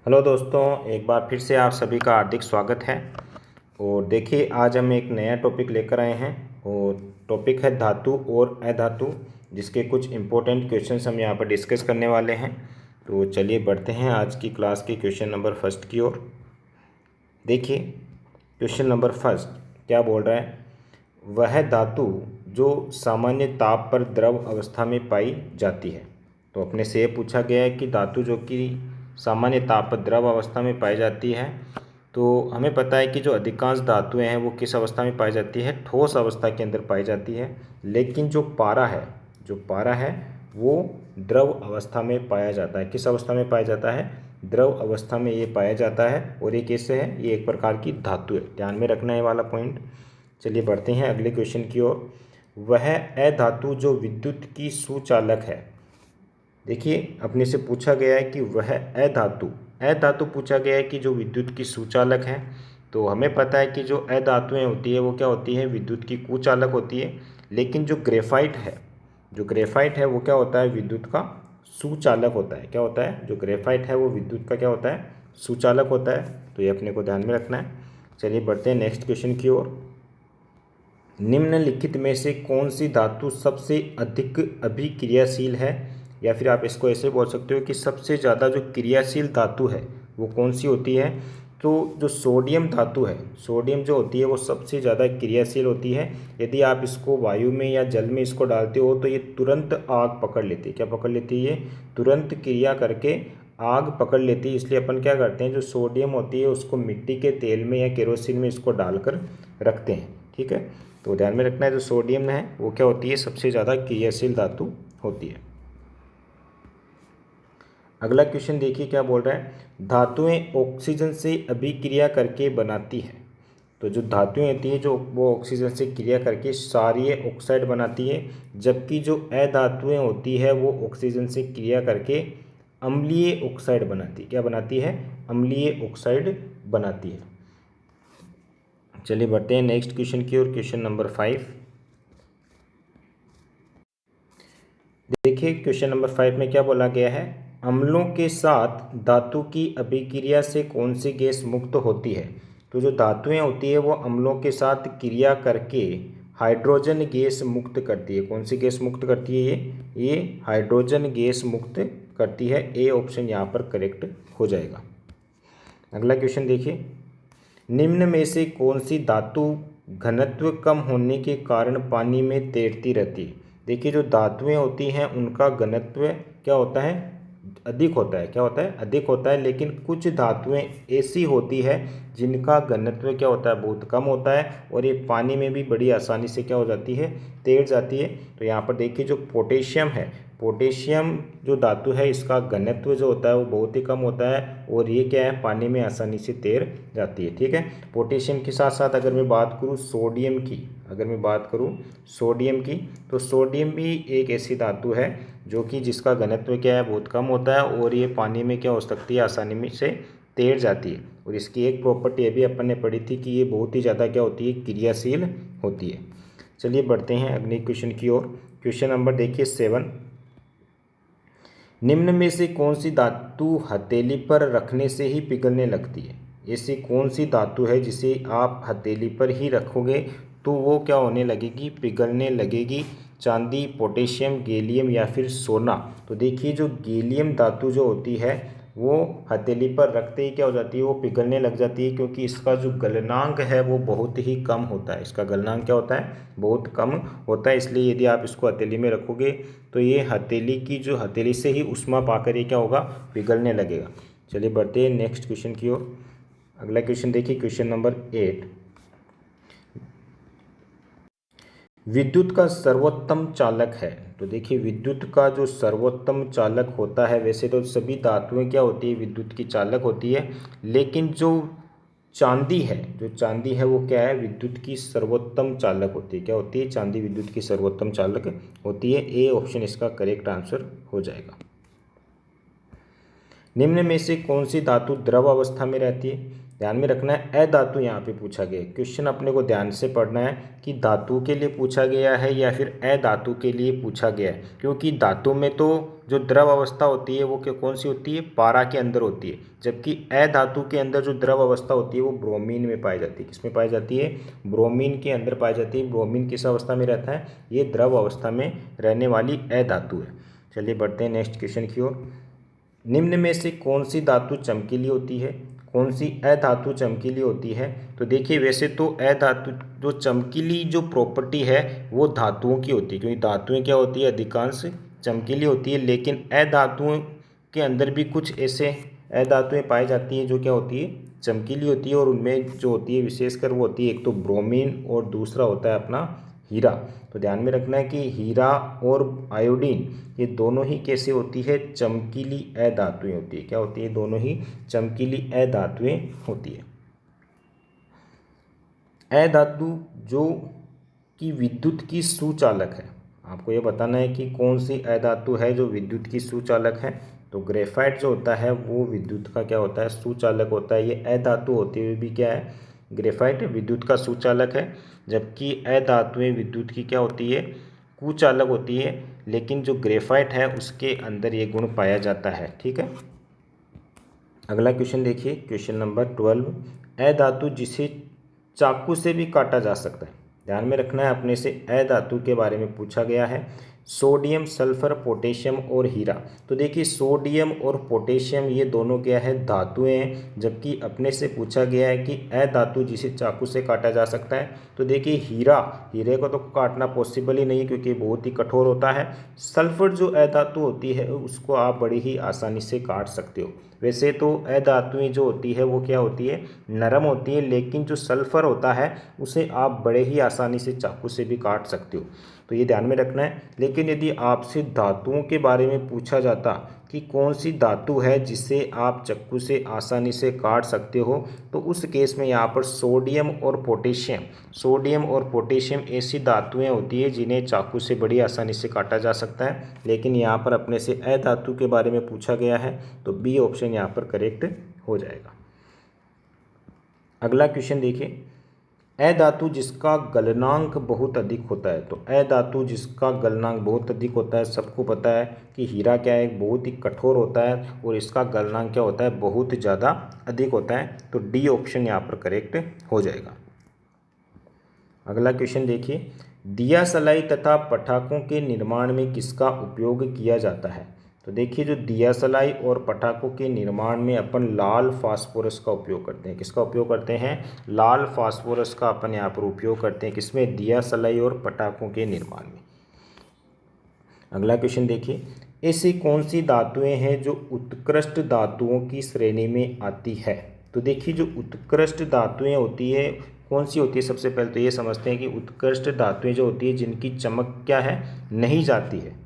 Hello दोस्तों, एक बार फिर से आप सभी का हार्दिक स्वागत है। और देखिए, आज हम एक नया टॉपिक लेकर आए हैं और टॉपिक है धातु और अधातु, जिसके कुछ इम्पोर्टेंट क्वेश्चंस हम यहाँ पर डिस्कस करने वाले हैं। तो चलिए बढ़ते हैं आज की क्लास के क्वेश्चन नंबर फर्स्ट की ओर। देखिए, क्वेश्चन नंबर फर्स्ट क्या बोल रहा है। वह धातु जो सामान्य ताप पर द्रव अवस्था में पाई जाती है। तो अपने से ये पूछा गया है कि धातु जो कि सामान्य ताप पर द्रव अवस्था में पाई जाती है। तो हमें पता है कि जो अधिकांश धातुएं हैं वो किस अवस्था में पाई जाती है, ठोस अवस्था के अंदर पाई जाती है। लेकिन जो पारा है वो द्रव अवस्था में पाया जाता है। किस अवस्था में पाया जाता है? द्रव अवस्था में ये पाया जाता है। और ये कैसे है? ये एक प्रकार की धातु है, ध्यान में रखना है वाला पॉइंट। चलिए बढ़ते हैं अगले क्वेश्चन की ओर। वह अधातु जो विद्युत की सुचालक है। देखिए, अपने से पूछा गया है कि वह अधातु पूछा गया है कि जो विद्युत की सुचालक है। तो हमें पता है कि जो अधातुएं होती है वो क्या होती है? विद्युत की कुचालक होती है। लेकिन जो ग्रेफाइट है वो क्या होता है? विद्युत का सुचालक होता है। क्या होता है? जो ग्रेफाइट है वो विद्युत का क्या होता है? सुचालक होता है। तो ये अपने को ध्यान में रखना है। चलिए बढ़ते हैं नेक्स्ट क्वेश्चन की ओर। निम्नलिखित में से कौन सी धातु सबसे अधिक अभिक्रियाशील है? या फिर आप इसको ऐसे बोल सकते हो कि सबसे ज़्यादा जो क्रियाशील धातु है वो कौन सी होती है? तो जो सोडियम धातु है, सोडियम जो होती है वो सबसे ज़्यादा क्रियाशील होती है। यदि आप इसको वायु में या जल में इसको डालते हो तो ये तुरंत आग पकड़ लेती है। क्या पकड़ लेती है? ये तुरंत क्रिया करके आग पकड़ लेती है। इसलिए अपन क्या करते हैं, जो सोडियम होती है उसको मिट्टी के तेल में या केरोसिन में इसको डालकर रखते हैं। ठीक है, तो ध्यान में रखना है, जो सोडियम है वो क्या होती है? सबसे ज़्यादा क्रियाशील धातु होती है। अगला क्वेश्चन देखिए क्या बोल रहा है। धातुएं ऑक्सीजन से अभिक्रिया करके बनाती है। तो जो धातुएं होती है जो वो ऑक्सीजन से क्रिया करके क्षारीय ऑक्साइड बनाती है। जबकि जो अधातुएं होती है वो ऑक्सीजन से क्रिया करके अम्लीय ऑक्साइड बनाती है। क्या बनाती है? अम्लीय ऑक्साइड बनाती है। चलिए बढ़ते हैं नेक्स्ट क्वेश्चन की ओर। Question number 5। देखिए, क्वेश्चन नंबर 5 में क्या बोला गया है। अम्लों के साथ धातु की अभिक्रिया से कौन सी गैस मुक्त होती है? तो जो धातुएं होती है वो अम्लों के साथ क्रिया करके हाइड्रोजन गैस मुक्त करती है। कौन सी गैस मुक्त करती है? ये हाइड्रोजन गैस मुक्त करती है। ए ऑप्शन यहाँ पर करेक्ट हो जाएगा। अगला क्वेश्चन देखिए। निम्न में से कौन सी धातु घनत्व कम होने के कारण पानी में तैरती रहती है? देखिए, जो धातुएं होती हैं उनका घनत्व क्या होता है? अधिक होता है। क्या होता है? अधिक होता है। लेकिन कुछ धातुएं ऐसी होती है जिनका घनत्व क्या होता है? बहुत कम होता है। और ये पानी में भी बड़ी आसानी से क्या हो जाती है? तैर जाती है। तो यहाँ पर देखिए, जो पोटेशियम है, पोटेशियम जो धातु है इसका घनत्व जो होता है वो बहुत ही कम होता है। और ये क्या है? पानी में आसानी से तैर जाती है। ठीक है, पोटेशियम के साथ साथ अगर मैं बात करूँ सोडियम की, तो सोडियम भी एक ऐसी धातु है जो कि जिसका घनत्व क्या है? बहुत कम होता है। और ये पानी में क्या हो सकती है? आसानी में से तैर जाती है। और इसकी एक प्रॉपर्टी ये भी अपन ने पढ़ी थी कि ये बहुत ही ज़्यादा क्या होती है? क्रियाशील होती है। चलिए बढ़ते हैं अगले क्वेश्चन की ओर। क्वेश्चन नंबर देखिए 7। निम्न में से कौन सी धातु हथेली पर रखने से ही पिघलने लगती है? ऐसी कौन सी धातु है जिसे आप हथेली पर ही रखोगे तो वो क्या होने लगेगी? पिघलने लगेगी। चांदी, पोटेशियम, गैलियम या फिर सोना? तो देखिए, जो गैलियम धातु जो होती है वो हथेली पर रखते ही क्या हो जाती है? वो पिघलने लग जाती है, क्योंकि इसका जो गलनांक है वो बहुत ही कम होता है। इसका गलनांक क्या होता है? बहुत कम होता है। इसलिए यदि आप इसको हथेली में रखोगे तो ये हथेली से ही उष्मा पाकर ये क्या होगा? पिघलने लगेगा। चलिए बढ़ते हैं नेक्स्ट क्वेश्चन की ओर। अगला क्वेश्चन देखिए, क्वेश्चन नंबर 8। विद्युत का सर्वोत्तम चालक है। तो देखिए, विद्युत का जो सर्वोत्तम चालक होता है, वैसे तो सभी धातुएं क्या होती है? विद्युत की चालक होती है। लेकिन जो चांदी है वो क्या है? विद्युत की सर्वोत्तम चालक होती है। क्या होती है? चांदी विद्युत की सर्वोत्तम चालक होती है। ए ऑप्शन इसका करेक्ट आंसर हो जाएगा। निम्न में से कौन सी धातु द्रव अवस्था में रहती है? ध्यान में रखना है अधातु यहाँ पे पूछा गया है। क्वेश्चन अपने को ध्यान से पढ़ना है कि धातु के लिए पूछा गया है या फिर अधातु के लिए पूछा गया है, क्योंकि धातु में तो जो द्रव अवस्था होती है वो कौन सी होती है, पारा के अंदर होती है, जबकि अधातु के अंदर जो द्रव अवस्था होती है वो ब्रोमीन में पाई जाती है। किसमें पाई जाती है, ब्रोमीन के अंदर पाई जाती है। ब्रोमीन किस अवस्था में रहता है, ये द्रव अवस्था में रहने वाली अधातु है। चलिए बढ़ते हैं नेक्स्ट क्वेश्चन की ओर। निम्न में से कौन सी धातु चमकीली होती है, कौन सी अधातु चमकीली होती है। तो देखिए वैसे तो अधातु जो चमकीली जो प्रॉपर्टी है वो धातुओं की होती है, क्योंकि धातुएं क्या होती है, अधिकांश चमकीली होती है, लेकिन अधातुओं के अंदर भी कुछ ऐसे अधातुएं पाई जाती हैं जो क्या होती है, चमकीली होती है। और उनमें जो होती है विशेषकर वो होती है एक तो ब्रोमीन और दूसरा होता है अपना हीरा। तो ध्यान में रखना है कि हीरा और आयोडीन ये दोनों ही कैसे होती है, चमकीली अधातुएं होती है। क्या होती है, दोनों ही चमकीली अधातुएं होती है। अधातु जो कि विद्युत की सुचालक है, आपको ये बताना है कि कौन सी अधातु है जो विद्युत की सुचालक है। तो ग्रेफाइट जो होता है वो विद्युत का क्या होता है, सुचालक होता है। ये अधातु होते हुए भी क्या है, ग्रेफाइट विद्युत का सुचालक है, जबकि अधातुएं विद्युत की क्या होती है, कुचालक होती है। लेकिन जो ग्रेफाइट है उसके अंदर ये गुण पाया जाता है। ठीक है, अगला क्वेश्चन देखिए, क्वेश्चन नंबर 12। अधातु जिसे चाकू से भी काटा जा सकता है। ध्यान में रखना है, अपने से अधातु के बारे में पूछा गया है। सोडियम, सल्फर, पोटेशियम और हीरा। तो देखिए सोडियम और पोटेशियम ये दोनों क्या है, धातुएं हैं, जबकि अपने से पूछा गया है कि अधातु जिसे चाकू से काटा जा सकता है। तो देखिए हीरा, हीरे को तो काटना पॉसिबल ही नहीं है क्योंकि बहुत ही कठोर होता है। सल्फर जो अधातु होती है उसको आप बड़ी ही आसानी से काट सकते हो। वैसे तो अधातुएं जो होती है वो क्या होती है, नरम होती है, लेकिन जो सल्फर होता है उसे आप बड़े ही आसानी से चाकू से भी काट सकते हो। तो ये ध्यान में रखना है। लेकिन यदि आपसे धातुओं के बारे में पूछा जाता कि कौन सी धातु है जिसे आप चाकू से आसानी से काट सकते हो, तो उस केस में यहाँ पर सोडियम और पोटेशियम ऐसी धातुएं होती है जिन्हें चाकू से बड़ी आसानी से काटा जा सकता है। लेकिन यहाँ पर अपने से अधातु के बारे में पूछा गया है, तो बी ऑप्शन यहाँ पर करेक्ट हो जाएगा। अगला क्वेश्चन देखिए, अधातु जिसका गलनांक बहुत अधिक होता है। तो अधातु जिसका गलनांक बहुत अधिक होता है, सबको पता है कि हीरा क्या है, बहुत ही कठोर होता है और इसका गलनांक क्या होता है, बहुत ज़्यादा अधिक होता है। तो डी ऑप्शन यहाँ पर करेक्ट हो जाएगा। अगला क्वेश्चन देखिए, दिया सलाई तथा पटाखों के निर्माण में किसका उपयोग किया जाता है। तो देखिए जो दिया सलाई और पटाखों के निर्माण में अपन लाल फास्फोरस का उपयोग करते हैं। किसका उपयोग करते हैं, लाल फास्फोरस का अपन यहाँ पर उपयोग करते हैं। किसमें, दिया सलाई और पटाखों के निर्माण में। अगला क्वेश्चन देखिए, ऐसी कौन सी धातुएं हैं जो उत्कृष्ट धातुओं की श्रेणी में आती है। तो देखिए जो उत्कृष्ट धातुएं होती है कौन सी होती है, सबसे पहले तो ये समझते हैं कि उत्कृष्ट धातुएं जो होती है जिनकी चमक क्या है, नहीं जाती है।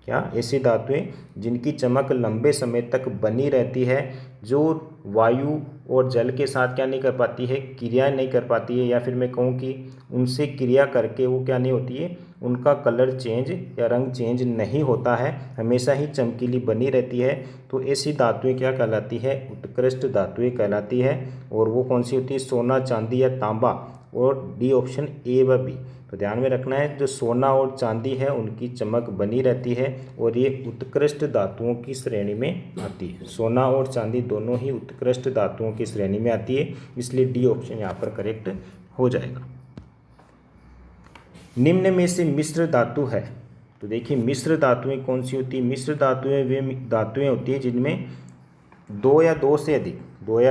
क्या, ऐसी धातुएं जिनकी चमक लंबे समय तक बनी रहती है, जो वायु और जल के साथ क्या नहीं कर पाती है, क्रिया नहीं कर पाती है, या फिर मैं कहूँ कि उनसे क्रिया करके वो क्या नहीं होती है, उनका कलर चेंज या रंग चेंज नहीं होता है, हमेशा ही चमकीली बनी रहती है। तो ऐसी धातुएं क्या कहलाती है, उत्कृष्ट धातुएं कहलाती है। और वो कौन सी होती है, सोना, चांदी या तांबा। और डी ऑप्शन ए व बी। तो ध्यान में रखना है, जो सोना और चांदी है उनकी चमक बनी रहती है और ये उत्कृष्ट धातुओं की श्रेणी में आती है। सोना और चांदी दोनों ही उत्कृष्ट धातुओं की श्रेणी में आती है, इसलिए डी ऑप्शन यहाँ पर करेक्ट हो जाएगा। निम्न में से मिश्र धातु है। तो देखिए मिश्र धातुएं कौन सी होती है, मिश्र धातुएं वे धातुएं होती है जिनमें दो या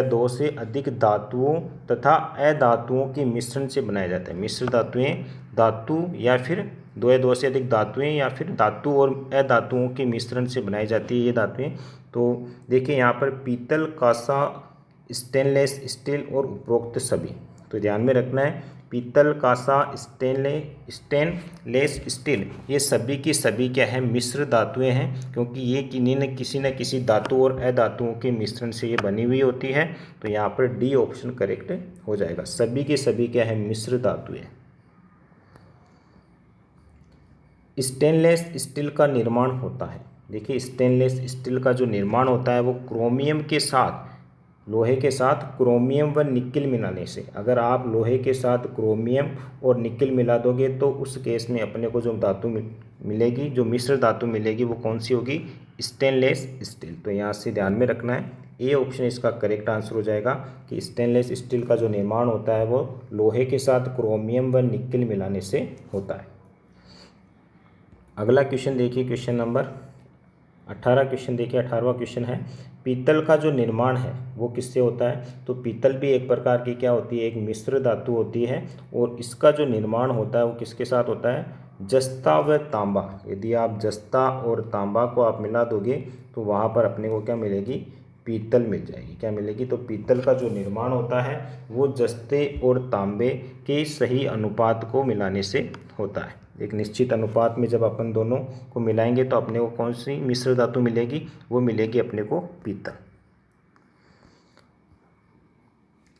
दो से अधिक धातुओं तथा अधातुओं के मिश्रण से बनाया जाता है। मिश्र धातुएं, धातु या फिर दो से अधिक धातुएं या फिर धातु और अधातुओं के मिश्रण से बनाई जाती है ये धातुएं। तो देखिए यहाँ पर पीतल, कांसा, स्टेनलेस स्टील और उपरोक्त सभी। तो ध्यान में रखना है, पीतल, कांसा, स्टेनलेस स्टील ये सभी की सभी क्या है, मिश्र धातुएं हैं, क्योंकि ये किसी न किसी धातु और अधातुओं के मिश्रण से ये बनी हुई होती है। तो यहाँ पर डी ऑप्शन करेक्ट हो जाएगा, सभी के सभी क्या है, मिश्र धातुएं। स्टेनलेस स्टील का निर्माण होता है। देखिए स्टेनलेस स्टील का जो निर्माण होता है वो क्रोमियम के साथ लोहे के साथ क्रोमियम व निकेल मिलाने से। अगर आप लोहे के साथ क्रोमियम और निकेल मिला दोगे तो उस केस में अपने को जो धातु मिलेगी, जो मिश्र धातु मिलेगी, वो कौन सी होगी? Stainless steel. तो यहाँ से ध्यान में रखना है, ए ऑप्शन इसका करेक्ट आंसर हो जाएगा कि स्टेनलेस स्टील का जो निर्माण होता है वो लोहे के साथ क्रोमियम व निकेल मिलाने से होता है। अगला क्वेश्चन देखिए, क्वेश्चन नंबर 18 क्वेश्चन देखिए, 18वां क्वेश्चन है, पीतल का जो निर्माण है वो किससे होता है? तो पीतल भी एक प्रकार की क्या होती है? एक मिश्र धातु होती है, और इसका जो निर्माण होता है वो किसके साथ होता है? जस्ता व तांबा। यदि आप जस्ता और तांबा को आप मिला दोगे तो वहाँ पर अपने को क्या मिलेगी? पीतल मिल जाएगी। क्या मिलेगी? तो पीतल का जो निर्माण होता है वो जस्ते और तांबे के सही अनुपात को मिलाने से होता है। एक निश्चित अनुपात में जब अपन दोनों को मिलाएंगे तो अपने को कौन सी मिश्र धातु मिलेगी? वो मिलेगी अपने को पीतल।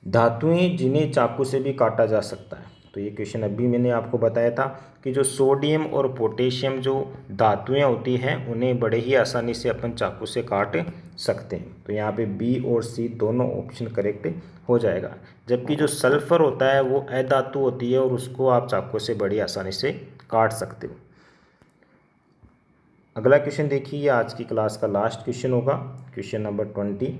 धातुएं जिन्हें चाकू से भी काटा जा सकता है। तो ये क्वेश्चन अभी मैंने आपको बताया था कि जो सोडियम और पोटेशियम जो धातुएं होती हैं उन्हें बड़े ही आसानी से अपन चाकू से काट सकते हैं। तो यहाँ पे बी और सी दोनों ऑप्शन करेक्ट हो जाएगा। जबकि जो सल्फर होता है वो अधातु होती है और उसको आप चाकू से बड़ी आसानी से काट सकते हो। अगला क्वेश्चन देखिए, आज की क्लास का लास्ट क्वेश्चन होगा, क्वेश्चन नंबर 20।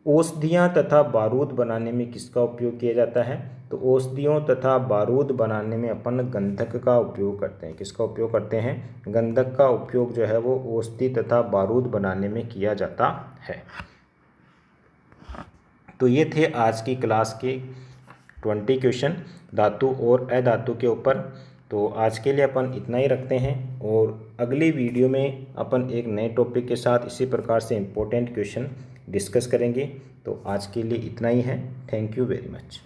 औषधियाँ तथा बारूद बनाने में किसका उपयोग किया जाता है? तो औषधियों तथा बारूद बनाने में अपन गंधक का उपयोग करते हैं। किसका उपयोग करते हैं? गंधक का उपयोग जो है वो औषधि तथा बारूद बनाने में किया जाता है। तो ये थे आज की क्लास के 20 क्वेश्चन धातु और अधातु के ऊपर। तो आज के लिए अपन इतना ही रखते हैं, और अगली वीडियो में अपन एक नए टॉपिक के साथ इसी प्रकार से इम्पोर्टेंट क्वेश्चन डिस्कस करेंगे। तो आज के लिए इतना ही है। Thank you very much.